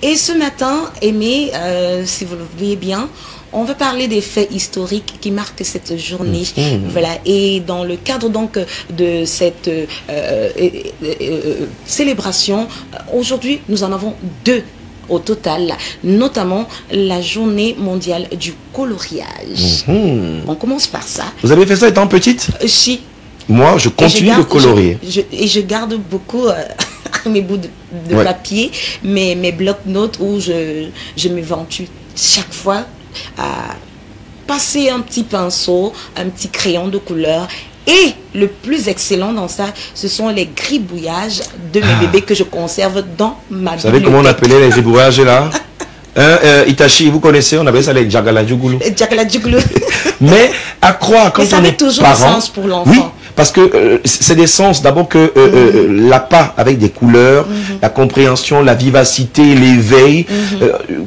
Et ce matin, Aimé, si vous le voulez bien, on va parler des faits historiques qui marquent cette journée. Voilà. Et dans le cadre donc de cette célébration, aujourd'hui, nous en avons deux au total, notamment la journée mondiale du coloriage. On commence par ça. Vous avez fait ça étant petite? Si. Moi, je continue de colorier. Et je garde beaucoup mes bouts de papier, mes blocs-notes où je m'éventue chaque fois à passer un petit pinceau, un petit crayon de couleur. Et le plus excellent dans ça, ce sont les gribouillages de mes bébés que je conserve dans ma bibliothèque. Vous savez comment on appelait les gribouillages là? Itachi, vous connaissez, on appelait ça les Djagaladjougoulou. Djagaladjougoulou. Mais à croire quand on est toujours parent, un sens pour l'enfant. Oui, parce que c'est des sens d'abord que l'appât avec des couleurs, la compréhension, la vivacité, l'éveil.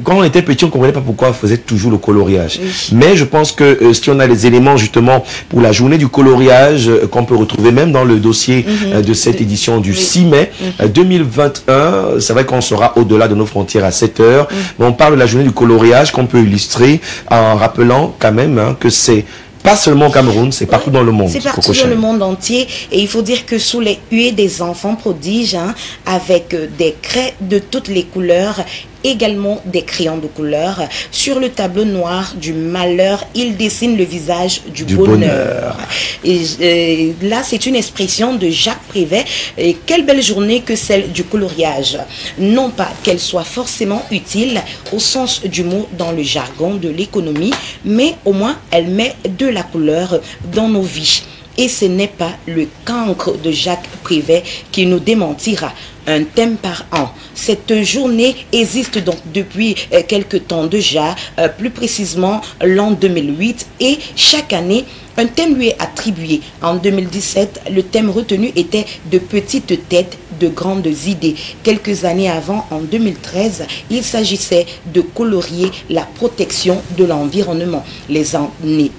Quand on était petit, on ne comprenait pas pourquoi on faisait toujours le coloriage. Mais je pense que si on a les éléments justement pour la journée du coloriage qu'on peut retrouver même dans le dossier de cette édition du 6 mai 2021, c'est vrai qu'on sera au-delà de nos frontières à 7 heures. Mais on parle de la journée du coloriage qu'on peut illustrer en rappelant quand même que c'est pas seulement au Cameroun, c'est partout dans le monde. C'est partout dans le monde entier. Et il faut dire que sous les huées des enfants prodiges, avec des craies de toutes les couleurs, également des crayons de couleur, sur le tableau noir du malheur, il dessine le visage du bonheur. Et là, c'est une expression de Jacques Prévert. Et quelle belle journée que celle du coloriage. Non pas qu'elle soit forcément utile au sens du mot dans le jargon de l'économie, mais au moins elle met de la couleur dans nos vies. Et ce n'est pas le cancre de Jacques Prévert qui nous démentira. Un thème par an. Cette journée existe donc depuis quelques temps déjà, plus précisément l'an 2008, et chaque année, un thème lui est attribué. En 2017, le thème retenu était de petites têtes, de grandes idées. Quelques années avant, en 2013, il s'agissait de colorier la protection de l'environnement. Les années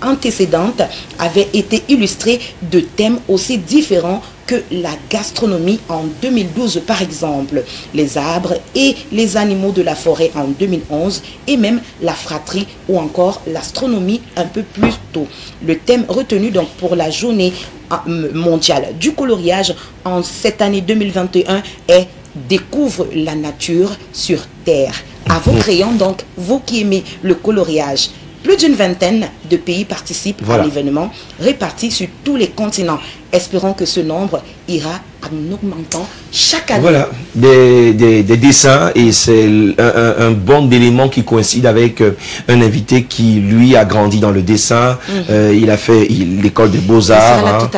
antécédentes avaient été illustrées de thèmes aussi différents que la gastronomie en 2012 par exemple, les arbres et les animaux de la forêt en 2011 et même la fratrie ou encore l'astronomie un peu plus tôt. Le thème retenu donc pour la journée mondiale du coloriage en cette année 2021 est « Découvre la nature sur Terre ». À vos crayons donc, vous qui aimez le coloriage. Plus d'une vingtaine de pays participent à l'événement, répartis sur tous les continents. Espérons que ce nombre ira en augmentant chaque année. Voilà, des dessins, et c'est un bon élément qui coïncide avec un invité qui, lui, a grandi dans le dessin. Il a fait l'école des beaux-arts.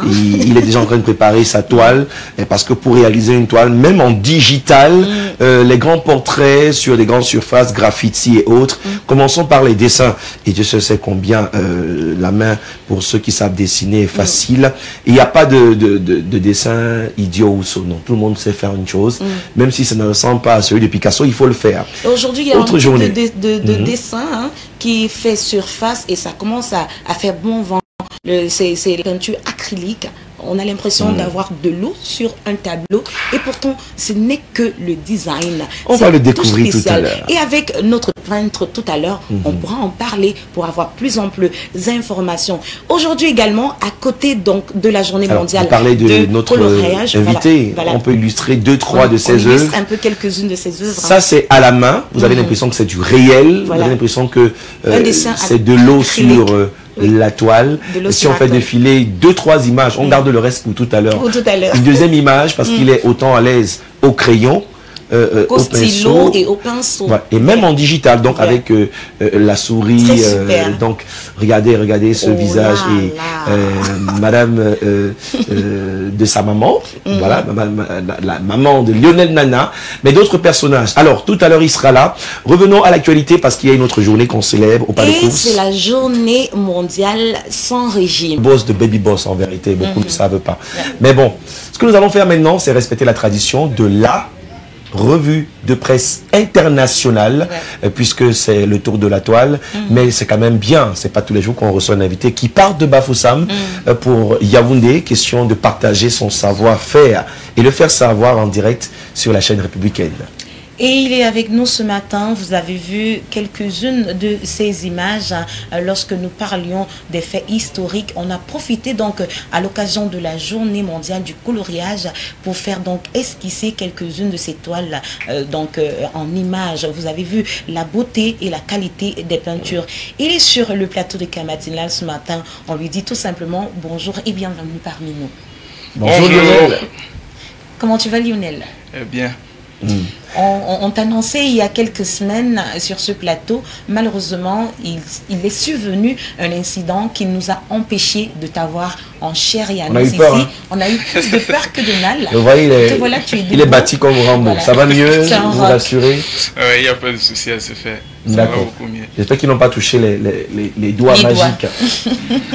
Il est déjà en train de préparer sa toile, parce que pour réaliser une toile, même en digital, les grands portraits sur des grandes surfaces, graffiti et autres, commençons par les dessins. Et Dieu sait combien la main, pour ceux qui savent dessiner, est facile. Il n'y a pas de dessin idiot ou saut. Non, tout le monde sait faire une chose. Même si ça ne ressemble pas à celui de Picasso, il faut le faire. Aujourd'hui, il y a un type de dessin qui fait surface et ça commence à faire bon vent. C'est les peintures acryliques. On a l'impression d'avoir de l'eau sur un tableau et pourtant ce n'est que le design. On va le découvrir tout à l'heure. Et avec notre peintre tout à l'heure, on pourra en parler pour avoir plus amples informations. Aujourd'hui également, à côté donc de la journée mondiale de notre coloriage, invité, on peut illustrer 2-3 de ses œuvres. Un peu quelques-unes de ses œuvres. Ça c'est à la main. Vous avez l'impression que c'est du réel. Vous avez l'impression que c'est de l'eau sur la toile. Si on fait défiler 2-3 images, on garde le reste pour tout à l'heure. Une deuxième image parce qu'il est autant à l'aise au crayon, au stylo et au pinceau. Voilà. Et même en digital, donc avec la souris. Donc regardez ce visage et Madame de sa maman, voilà, la maman de Lionel Nana, mais d'autres personnages. Alors tout à l'heure il sera là. Revenons à l'actualité parce qu'il y a une autre journée qu'on célèbre au Palais de Course. C'est la journée mondiale sans régime. Boss de baby boss en vérité, beaucoup ne savent pas. Mais bon, ce que nous allons faire maintenant, c'est respecter la tradition de la revue de presse internationale, puisque c'est le tour de la toile, mais c'est quand même bien, c'est pas tous les jours qu'on reçoit un invité qui part de Bafoussam pour Yaoundé, question de partager son savoir-faire et le faire savoir en direct sur la chaîne républicaine. Et il est avec nous ce matin. Vous avez vu quelques-unes de ces images lorsque nous parlions des faits historiques. On a profité donc à l'occasion de la journée mondiale du coloriage pour faire donc esquisser quelques-unes de ces toiles en images. Vous avez vu la beauté et la qualité des peintures. Il est sur le plateau de K-Matinal ce matin. On lui dit tout simplement bonjour et bienvenue parmi nous. Bonjour Lionel. Comment tu vas Lionel? Bien. On t'annonçait il y a quelques semaines sur ce plateau, malheureusement, il est survenu un incident qui nous a empêché de t'avoir en chair et en os ici. On a eu plus de peur que de mal. Vous voyez, il est bâti comme Rambo. Voilà. Ça va mieux, vous rassurez? Il n'y a pas de souci à se faire. D'accord. J'espère qu'ils n'ont pas touché les doigts magiques.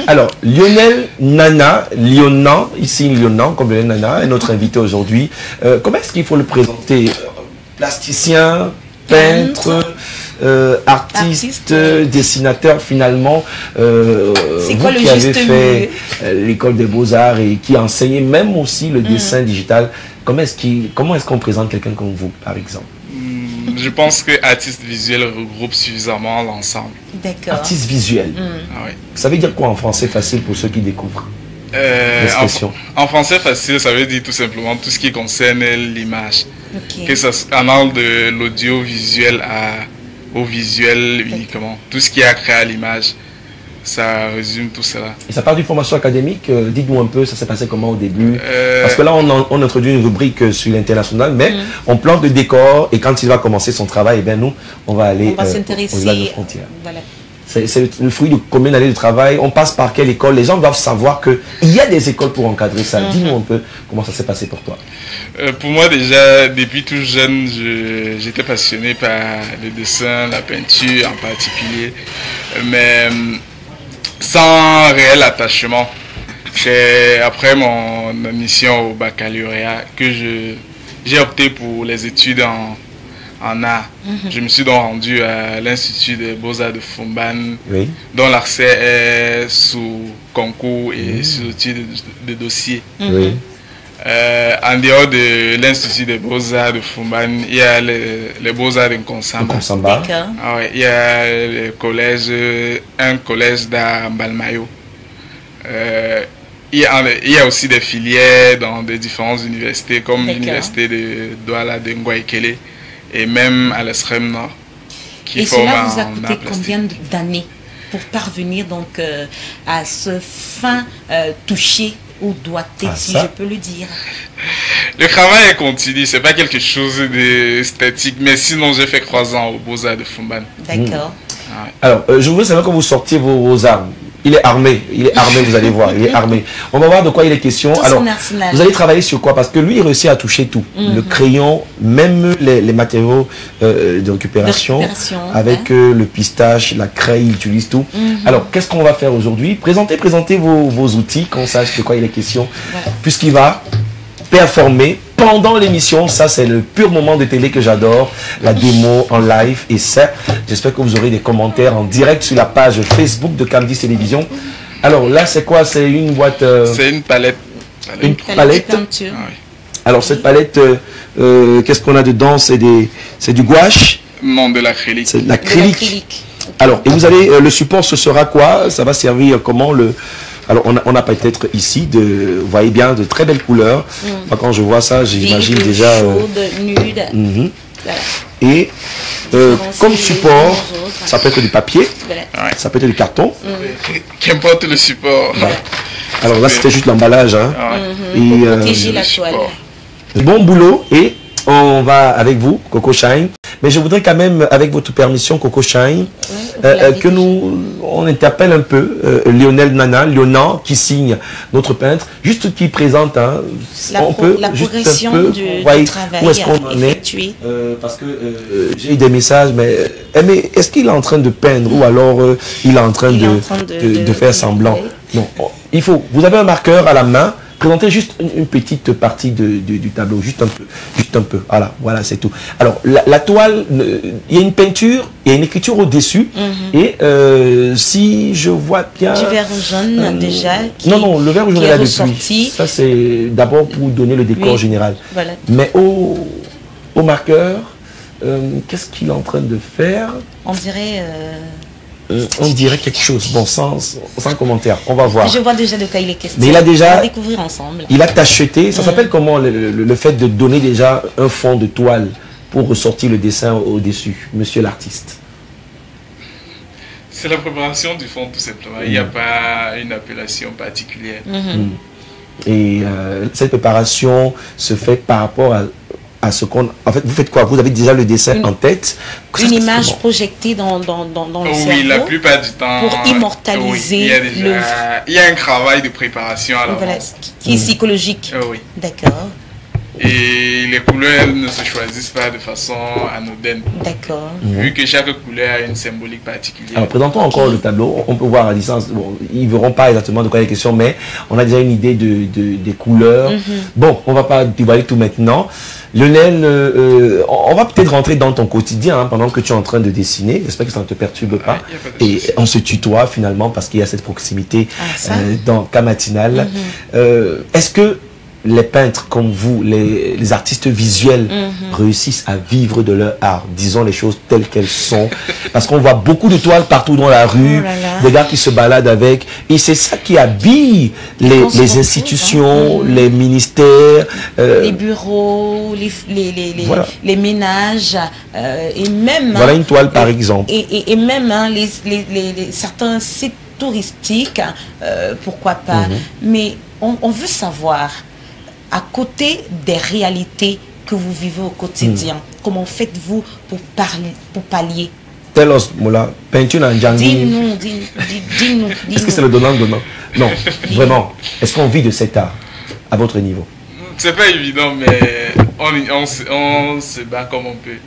Alors, Lionel Nana, Lionan, ici Lionan, comme Lionel Nana, est notre invité aujourd'hui. Comment est-ce qu'il faut le présenter? Plasticien, peintre, artiste, dessinateur finalement. C'est quoi le qui avez juste fait l'école des beaux-arts et qui enseignait même aussi le dessin digital. Comment est-ce qu'on présente quelqu'un comme vous, par exemple? Je pense que artiste visuel regroupe suffisamment l'ensemble. D'accord. Artiste visuel. Ah, oui. Ça veut dire quoi en français facile pour ceux qui découvrent l'expression? En français facile, ça veut dire tout simplement tout ce qui concerne l'image. Okay. Que ça allant de l'audiovisuel au visuel uniquement. Tout ce qui est accès à l'image, ça résume tout cela. Et ça part d'une formation académique. Dites-nous un peu, ça s'est passé comment au début? Parce que là, on introduit une rubrique sur l'international, mais on plante le décor et quand il va commencer son travail, eh bien nous, on va aller au-delà des frontières. Voilà. C'est le fruit de combien d'années de travail? On passe par quelle école? Les gens doivent savoir qu'il y a des écoles pour encadrer ça. Dis-nous un peu comment ça s'est passé pour toi. Pour moi, déjà, depuis tout jeune, j'étais passionné par le dessin, la peinture en particulier, mais sans réel attachement. C'est après mon admission au baccalauréat que j'ai opté pour les études en art. Je me suis donc rendu à l'Institut des Beaux-Arts de Fumban, dont l'accès est sous concours et sous outil de dossier. En dehors de l'Institut des Beaux-Arts de Fumban, il y a les Beaux-Arts de Nkonsamba. Ah ouais, il y a un collège d'art Balmayo. Il y a aussi des filières dans des différentes universités, comme l'université de Douala de Ngwaikele et même à l'ESREM Nord. Et cela vous a coûté combien d'années pour parvenir donc à ce fin toucher au doigté, si je peux le dire? Le travail est continu, c'est pas quelque chose de statique, mais sinon j'ai fait 3 ans aux Beaux-Arts de Fumban. D'accord. Alors, je voudrais savoir quand vous sortiez vos armes. Il est armé, vous allez voir, il est armé. On va voir de quoi il est question. Alors, vous allez travailler sur quoi? Parce que lui, il réussit à toucher tout. Le crayon, même les matériaux de récupération, avec le pistache, la craie, il utilise tout. Alors, qu'est-ce qu'on va faire aujourd'hui? Présentez vos outils, qu'on sache de quoi il est question. Puisqu'il va performer pendant l'émission. Ça, c'est le pur moment de télé que j'adore, la démo en live. Et ça, j'espère que vous aurez des commentaires en direct sur la page Facebook de Cam10 Télévision. Alors là, c'est quoi? C'est une boîte... C'est une palette. Une palette. Alors cette palette, qu'est-ce qu'on a dedans? C'est du gouache? Non, de l'acrylique. C'est de l'acrylique. Alors, et vous allez, le support, ce sera quoi? Ça va servir comment Alors, on a peut-être ici, vous voyez bien, de très belles couleurs. Moi, quand je vois ça, j'imagine déjà... chaude, nude. Voilà. Et comme support, ça peut être du papier, ça peut être du carton. Qu'importe le support. Alors là, c'était juste l'emballage. Hein. Pour protéger la toile. Bon boulot et on va avec vous, Coco Shine. Mais je voudrais quand même, avec votre permission, Coco Shine, que on interpelle un peu Lionel Nana, Lionan, qui signe notre peintre, juste qui présente la progression du travail où est-ce qu'on en effectué. Parce que j'ai eu des messages, mais est-ce qu'il est en train de peindre ou alors il est en train de faire semblant? Non, il faut, vous avez un marqueur à la main. Présentez juste une petite partie du tableau, juste un peu. Voilà, c'est tout. Alors, la toile, il y a une peinture, il y a une écriture au-dessus. Et si je vois bien... Du vert jaune déjà. Non, le vert jaune est là depuis. Ça, c'est d'abord pour donner le décor général. Voilà. Mais au marqueur, Qu'est-ce qu'il est en train de faire? On dirait quelque chose, bon, sans commentaire, on va voir. Je vois déjà de quoi il est question. Mais il a déjà... On va découvrir ensemble. Il a tacheté, ça s'appelle comment le fait de donner déjà un fond de toile pour ressortir le dessin au-dessus, monsieur l'artiste? C'est la préparation du fond tout simplement, il n'y a pas une appellation particulière. Et cette préparation se fait par rapport à ce qu'on... En fait, vous faites quoi? Vous avez déjà le dessin en tête? Une image projetée dans le cerveau? Oui, la plupart du temps. Pour immortaliser l'œuvre. Il y a un travail de préparation à l'avance. Voilà, qui est psychologique. Oui. D'accord. Et les couleurs ne se choisissent pas de façon anodine. D'accord. Vu que chaque couleur a une symbolique particulière. Alors, présentons encore le tableau. On peut voir à distance. Bon, ils ne verront pas exactement de quoi il est question, mais on a déjà une idée des couleurs. Bon, on ne va pas dévoiler tout maintenant. Lionel, on va peut-être rentrer dans ton quotidien pendant que tu es en train de dessiner. J'espère que ça ne te perturbe pas. Et on se tutoie finalement parce qu'il y a cette proximité dans Cas Matinal. Est-ce que les peintres comme vous, les artistes visuels réussissent à vivre de leur art, disons les choses telles qu'elles sont, parce qu'on voit beaucoup de toiles partout dans la rue, des gars qui se baladent avec, et c'est ça qui habille les institutions, les ministères, les bureaux, les ménages, et même... Voilà une toile par exemple. Et même certains sites touristiques, pourquoi pas, mais on veut savoir... À côté des réalités que vous vivez au quotidien, comment faites-vous pour pallier? Tell us, Moula, peinture en Djangi. Dis-nous. Est-ce que c'est le donnant-donnant? Non, vraiment. Est-ce qu'on vit de cet art à votre niveau? C'est pas évident, mais on se bat comme on peut.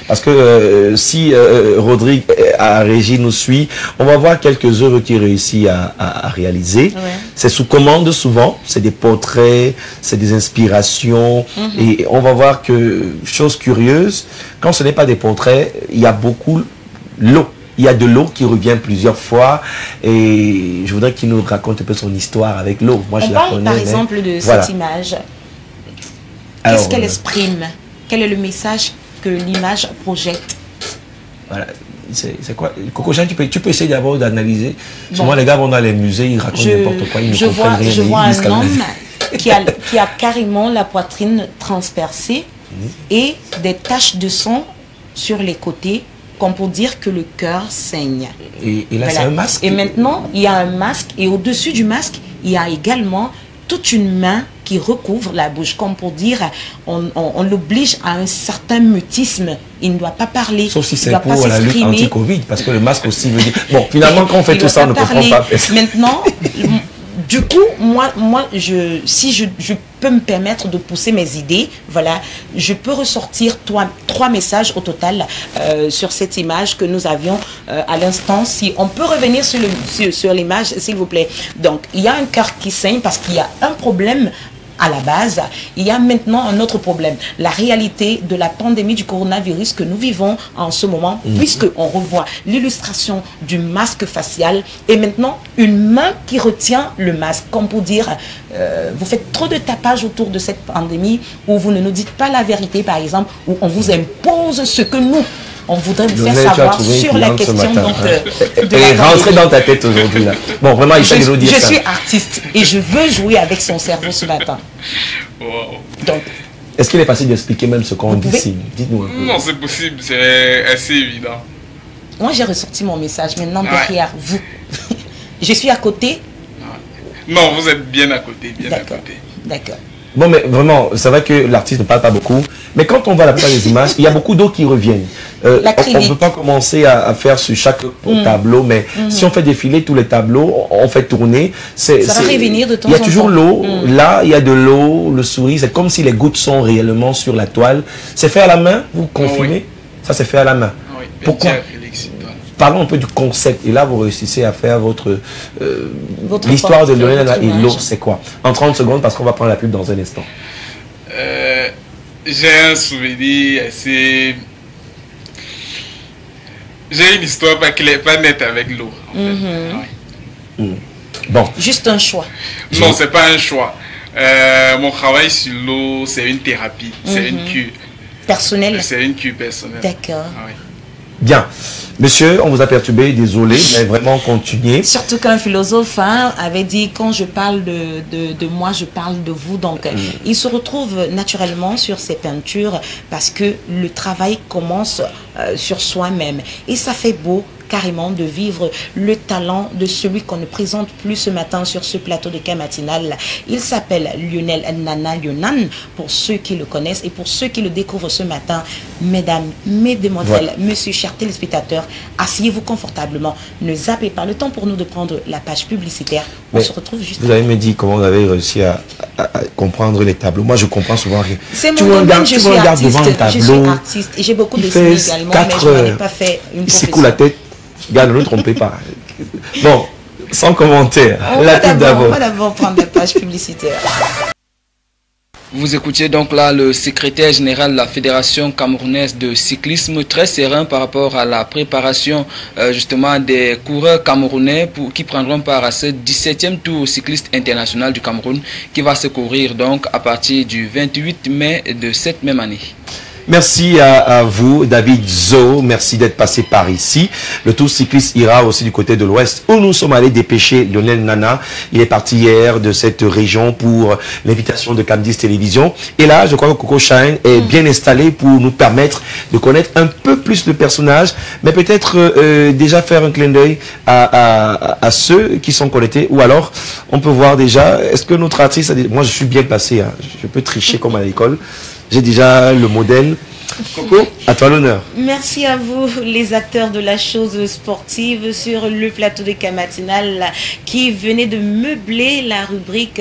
Parce que si Rodrigue à Régie nous suit, on va voir quelques œuvres qu'il réussit à réaliser. C'est sous commande souvent, c'est des portraits, c'est des inspirations. Et on va voir que, chose curieuse, quand ce n'est pas des portraits, il y a beaucoup l'eau. Il y a de l'eau qui revient plusieurs fois et je voudrais qu'il nous raconte un peu son histoire avec l'eau. Moi, je la connais. Par exemple de cette image. Qu'est-ce qu'elle exprime? Quel est le message que l'image projette? Voilà. C'est quoi? Coco Jean, tu peux essayer d'abord d'analyser. Souvent, les gars vont dans les musées, ils racontent n'importe quoi, ils ne comprennent rien. Je vois un homme qui a carrément la poitrine transpercée et des taches de sang sur les côtés, comme pour dire que le cœur saigne. Et là, c'est un masque. Et maintenant, il y a un masque. Et au-dessus du masque, il y a également toute une main qui recouvre la bouche, comme pour dire, on l'oblige à un certain mutisme. Il ne doit pas parler. Sauf si c'est pour la lutte anti-Covid, parce que le masque aussi veut dire... Bon, finalement, quand on fait tout ça, on ne comprend pas. Maintenant... Du coup, moi si je peux me permettre de pousser mes idées, voilà, je peux ressortir trois messages au total sur cette image que nous avions à l'instant. Si on peut revenir sur l'image, s'il vous plaît. Donc, il y a un cœur qui saigne parce qu'il y a un problème à la base. Il y a maintenant un autre problème, la réalité de la pandémie du coronavirus que nous vivons en ce moment, puisqu'on revoit l'illustration du masque facial et maintenant une main qui retient le masque, comme pour dire, vous faites trop de tapage autour de cette pandémie, ou vous ne nous dites pas la vérité, par exemple, ou on vous impose ce que nous, on voudrait vous faire savoir sur la question et rentrer dans ta tête aujourd'hui là. Bon, vraiment, il faut nous dire ça. Je suis artiste et je veux jouer avec son cerveau ce matin. Donc, est-ce qu'il est facile d'expliquer même ce qu'on dessine? Dites-nous un peu. Non, c'est possible, c'est assez évident. Moi, j'ai ressorti mon message. Maintenant, derrière vous, je suis à côté. Non, vous êtes bien à côté, bien à côté. D'accord. Bon, mais vraiment, c'est vrai que l'artiste ne parle pas beaucoup. Mais quand on voit la plupart des images, il y a beaucoup d'eau qui reviennent. On ne peut pas commencer à faire sur chaque tableau, mais si on fait défiler tous les tableaux, on fait tourner. Ça va revenir de temps en temps. Il y a toujours l'eau. Là, il y a de l'eau, le souris. C'est comme si les gouttes sont réellement sur la toile. C'est fait à la main, vous confirmez? Ça, c'est fait à la main. Oui, pourquoi? Parlons un peu du concept. Et là, vous réussissez à faire votre l'histoire de Lionel et l'eau, c'est quoi? En 30 secondes, parce qu'on va prendre la pub dans un instant. J'ai un souvenir assez... J'ai une histoire pas nette avec l'eau. En fait. Bon. Juste un choix. Non, c'est pas un choix. Mon travail sur l'eau, c'est une thérapie, c'est une cure. personnelle. C'est une cure personnelle. D'accord. Ah, oui. Bien. Monsieur, on vous a perturbé, désolé, mais vraiment continuez. Surtout qu'un philosophe avait dit, quand je parle de moi, je parle de vous. Donc, il se retrouve naturellement sur ces peintures parce que le travail commence sur soi-même. Et ça fait beau carrément de vivre le talent de celui qu'on ne présente plus ce matin sur ce plateau de K matinal. Il s'appelle Lionel Nana Yonan, pour ceux qui le connaissent et pour ceux qui le découvrent ce matin. Mesdames, mesdemoiselles, monsieur, chers téléspectateurs, asseyez-vous confortablement. Ne zappez pas. Le temps pour nous de prendre la page publicitaire. On se retrouve juste Vous avez me dit comment vous avez réussi à comprendre les tableaux. Moi, je comprends souvent rien. C'est mon domaine, je suis artiste et j'ai beaucoup dessiné également, mais je n'en ai pas fait une profession. Il s'écoule la tête. Gars, ne le trompez pas. Bon, sans commentaire. On va d'abord prendre la page publicitaire. Vous écoutiez donc là le secrétaire général de la Fédération camerounaise de cyclisme, très serein par rapport à la préparation justement des coureurs camerounais qui prendront part à ce 17e tour cycliste international du Cameroun qui va se courir donc à partir du 28 mai de cette même année. Merci à vous, David Zo. Merci d'être passé par ici. Le tour cycliste ira aussi du côté de l'Ouest où nous sommes allés dépêcher Lionel Nana. Il est parti hier de cette région pour l'invitation de Camdis Télévision. Et là, je crois que Coco Shine est bien installé pour nous permettre de connaître un peu plus le personnage, mais peut-être déjà faire un clin d'œil à ceux qui sont connectés. Ou alors, on peut voir déjà, est-ce que notre artiste... Moi, je suis bien placé. Hein. Je peux tricher comme à l'école. J'ai déjà le modèle. Coco, à toi l'honneur. Merci à vous, les acteurs de la chose sportive sur le plateau de K matinal qui venait de meubler la rubrique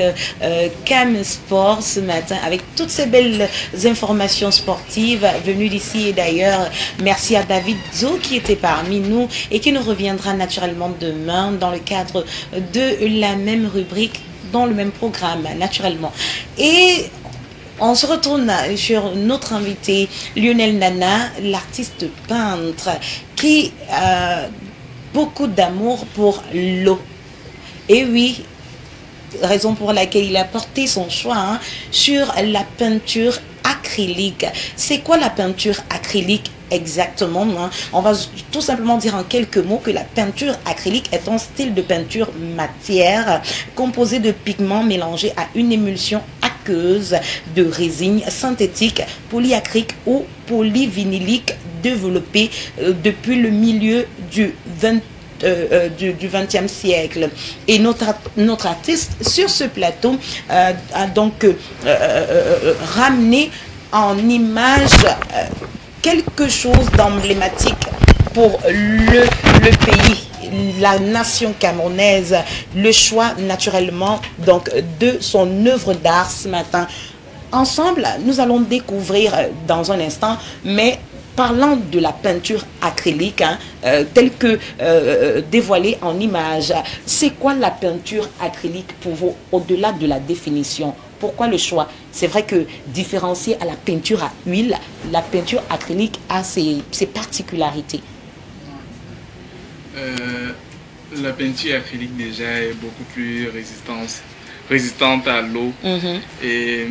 Cam Sport ce matin avec toutes ces belles informations sportives venues d'ici et d'ailleurs. Merci à David Zo qui était parmi nous et qui nous reviendra naturellement demain dans le cadre de la même rubrique, dans le même programme naturellement. Et on se retourne sur notre invité Lionel Nana, l'artiste peintre qui a beaucoup d'amour pour l'eau. Et oui, raison pour laquelle il a porté son choix sur la peinture acrylique. C'est quoi la peinture acrylique exactement? On va tout simplement dire en quelques mots que la peinture acrylique est un style de peinture matière composé de pigments mélangés à une émulsion aqueuse de résine synthétique, polyacrylique ou polyvinylique développée depuis le milieu du XXe siècle. Et notre artiste sur ce plateau a donc ramené en image quelque chose d'emblématique pour le pays, la nation camerounaise, le choix naturellement donc de son œuvre d'art ce matin. Ensemble, nous allons découvrir dans un instant, mais parlant de la peinture acrylique, telle que dévoilée en image, c'est quoi la peinture acrylique pour vous, au-delà de la définition? Pourquoi le choix? C'est vrai que différencié à la peinture à huile, la peinture acrylique a ses particularités. La peinture acrylique déjà est beaucoup plus résistante à l'eau et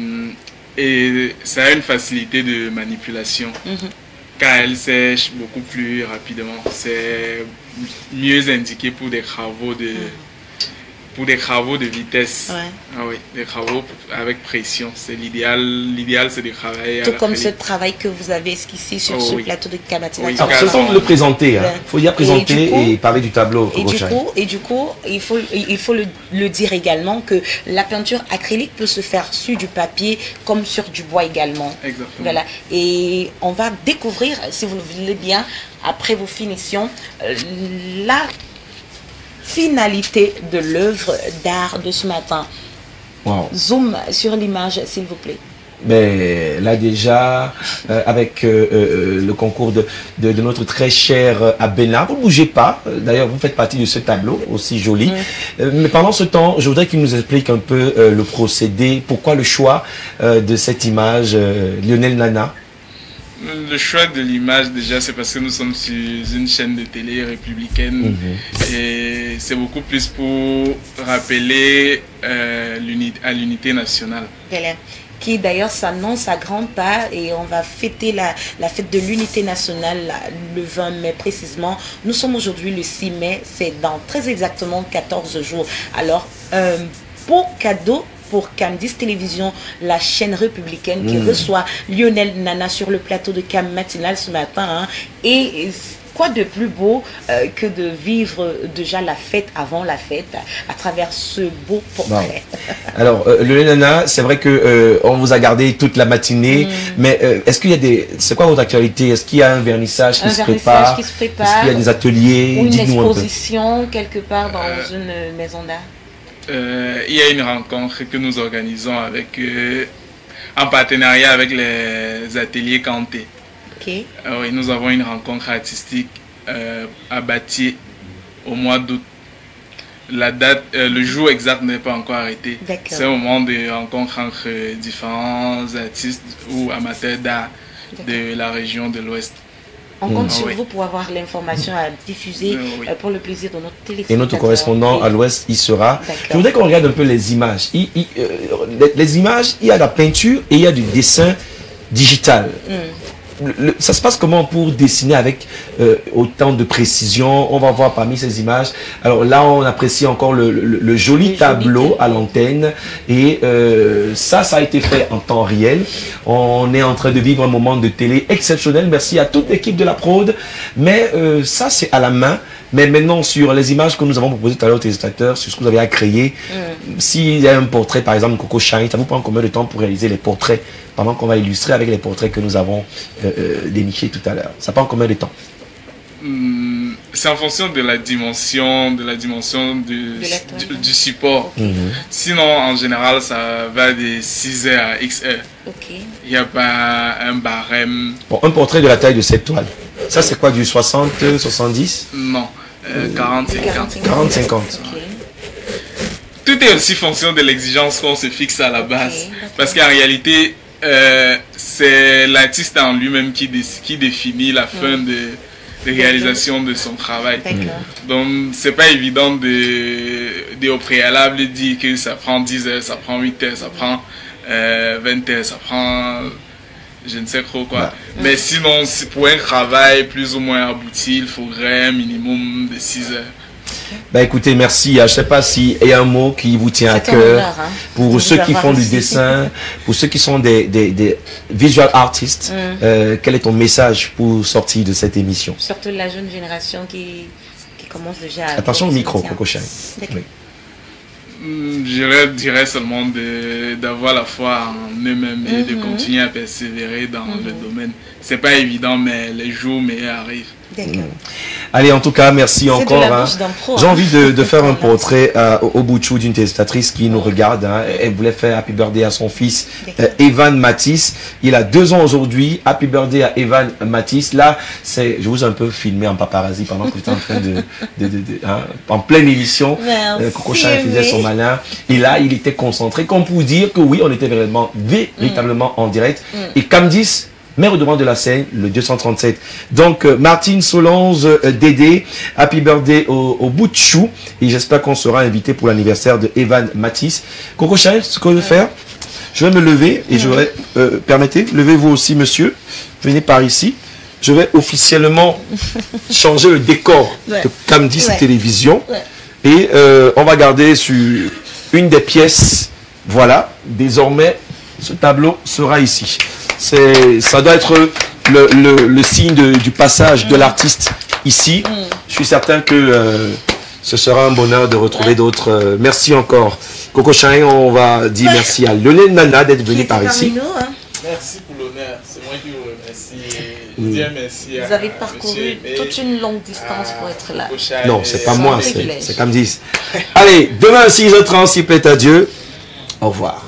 ça a une facilité de manipulation. Car elle sèche beaucoup plus rapidement. C'est mieux indiqué pour des travaux de vitesse. Ouais. Ah oui, des travaux avec pression. C'est l'idéal. L'idéal, c'est de travailler. Tout comme ce travail que vous avez esquissé sur ce plateau de K matinal. Oui, alors, ce sont de le présenter. Il faut y présenter et parler du tableau. Et du coup, il faut le dire également que la peinture acrylique peut se faire sur du papier comme sur du bois également. Exactement. Voilà. Et on va découvrir, si vous le voulez bien, après vos finitions, la finalité de l'œuvre d'art de ce matin. Wow. Zoom sur l'image, s'il vous plaît. Mais là déjà, avec le concours de notre très cher Abena, vous ne bougez pas. D'ailleurs, vous faites partie de ce tableau aussi joli. Mais pendant ce temps, je voudrais qu'il nous explique un peu le procédé. Pourquoi le choix de cette image, Lionel Nana? Le choix de l'image, déjà, c'est parce que nous sommes sur une chaîne de télé républicaine et c'est beaucoup plus pour rappeler à l'unité nationale. qui d'ailleurs s'annonce à grands pas et on va fêter la fête de l'unité nationale le 20 mai précisément. Nous sommes aujourd'hui le 6 mai, c'est dans très exactement 14 jours. Alors, un beau cadeau pour Cam10 Télévision, la chaîne républicaine qui reçoit Lionel Nana sur le plateau de Cam Matinal ce matin. Hein. Et quoi de plus beau que de vivre déjà la fête avant la fête à travers ce beau portrait. Bon. Alors, Lionel Nana, c'est vrai que on vous a gardé toute la matinée, mais est-ce qu'il y a des... C'est quoi votre actualité? Est-ce qu'il y a un vernissage qui se prépare? Est-ce qu'il y a des ateliers? Ou une exposition quelque part dans une maison d'art? Il y a une rencontre que nous organisons avec, en partenariat avec les ateliers Kanté. Okay. Oui, nous avons une rencontre artistique à Batié au mois d'août. La date, le jour exact n'est pas encore arrêté. C'est un moment de rencontre entre différents artistes ou amateurs d'art de la région de l'Ouest. On compte sur vous pour avoir l'information à diffuser pour le plaisir de notre téléspectateur. Et notre correspondant à l'Ouest, il sera. Je voudrais qu'on regarde un peu les images. Les images, il y a de la peinture et il y a du dessin digital. Ça se passe comment pour dessiner avec autant de précision? On va voir parmi ces images. Alors là, on apprécie encore le joli tableau à l'antenne. Et ça a été fait en temps réel. On est en train de vivre un moment de télé exceptionnel. Merci à toute l'équipe de la prod. Mais ça, c'est à la main. Mais maintenant, sur les images que nous avons proposées tout à l'heure aux téléspectateurs, sur ce que vous avez à créer, s'il y a un portrait, par exemple, Coco Shine, ça vous prend combien de temps pour réaliser les portraits pendant qu'on va illustrer avec les portraits que nous avons dénichés tout à l'heure? Ça prend combien de temps? C'est en fonction de la dimension du support. Sinon, en général, ça va de 6 heures à X heures. Il n'y a pas un barème. Bon, un portrait de la taille de cette toile. Ça, c'est quoi, du 60, 70? Non, 40, 50. 40, 50. Tout est aussi fonction de l'exigence qu'on se fixe à la base. Parce qu'en réalité, c'est l'artiste en lui-même qui définit la fin de réalisation de son travail. Donc, c'est pas évident de au préalable dire que ça prend 10 heures, ça prend 8 heures, ça prend 20 heures, ça prend... je ne sais trop quoi. Mais sinon, pour un travail plus ou moins abouti, il faudrait un minimum de 6 heures. Bah écoutez, merci. Je ne sais pas s'il y a un mot qui vous tient à cœur pour ceux qui font du dessin, pour ceux qui sont des visual artists. Quel est ton message pour sortir de cette émission? Surtout la jeune génération qui commence déjà à... Attention au micro, Coco Shine. Je dirais seulement d'avoir la foi en eux-mêmes et de continuer à persévérer dans le domaine. C'est pas évident, mais les jours meilleurs arrivent. Allez, en tout cas, merci encore. Hein. J'ai envie de faire un portrait au bout d'une téléspectatrice qui nous regarde. Hein. Elle voulait faire Happy Birthday à son fils Evan Matisse. Il a 2 ans aujourd'hui. Happy Birthday à Evan Matisse. Là, je vous ai un peu filmé en paparazzi pendant que j'étais en train en pleine émission. Coco Shine faisait son malin. Et là, il était concentré, comme pour dire que oui, on était véritablement en direct. Et Cam10, mais au devant de la scène, le 237. Donc, Martine Solange, Dédé, Happy Birthday au bout de chou. Et j'espère qu'on sera invité pour l'anniversaire de Evan Matisse. Coco Shine, ce que je vais faire, je vais me lever et je vais, permettez, levez-vous aussi, monsieur. Venez par ici. Je vais officiellement changer le décor de Cam10 Télévision. Et on va garder sur une des pièces. Voilà, désormais, ce tableau sera ici. Ça doit être le signe du passage de l'artiste ici. Je suis certain que ce sera un bonheur de retrouver d'autres. Merci encore. Coco Shine, on va dire merci à Lionel Nana d'être venu par ici. Merci pour l'honneur. C'est moi qui vous remercie. Merci. Vous avez parcouru toute une longue distance pour être là. Non, c'est pas moi, c'est Cam10. Allez, demain à 6h30, s'il plaît à Dieu. Au revoir.